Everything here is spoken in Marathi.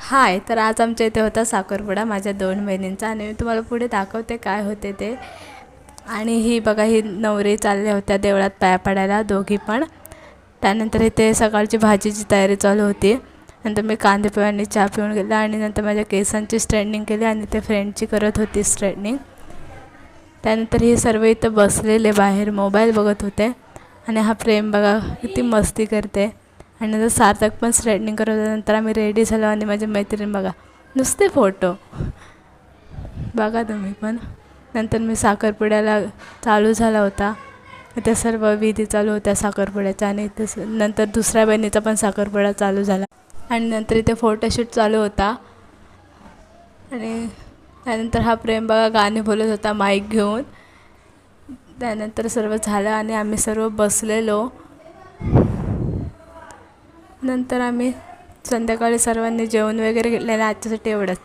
हाय, तर आज आमच्या इथे होता साखरपुडा माझ्या 2 बहिणींचा आणि मी तुम्हाला पुढे दाखवते काय होते ते. आणि ही बघा, ही नवरी चालल्या होत्या देवळात पाया पडायला दोघी पण. त्यानंतर इथे सकाळची भाजीची तयारी चालू होती. नंतर मी कांदे पोह्यांनी चहा पिऊन गेला आणि नंतर माझ्या केसांची स्ट्रेटनिंग केली आणि ते फ्रेंडची करत होती स्ट्रेटनिंग. त्यानंतर हे सर्व इथं बसलेले बाहेर मोबाईल बघत होते. आणि हा प्रेम बघा किती मस्ती करते. आणि नंतर सार्थक पण स्ट्रेटनिंग करत होता. नंतर आम्ही रेडी झालो आणि माझी मैत्रीण बघा नुसते फोटो बघा तुम्ही पण. नंतर मी साखरपुड्याला चालू झाला होता. त्या सर्व विधी चालू होत्या साखरपुड्याच्या आणि नंतर दुसऱ्या बहिणीचा पण साखरपुडा चालू झाला. आणि नंतर इथे फोटोशूट चालू होता. आणि त्यानंतर हा प्रेम बघा गाणे बोलत होता माईक घेऊन. त्यानंतर सर्व झालं आणि आम्ही सर्व बसलेलो. नंतर आम्ही संध्याकाळी सर्वांनी जेवण वगैरे घेतलेलं. आजच्यासाठी एवढंच.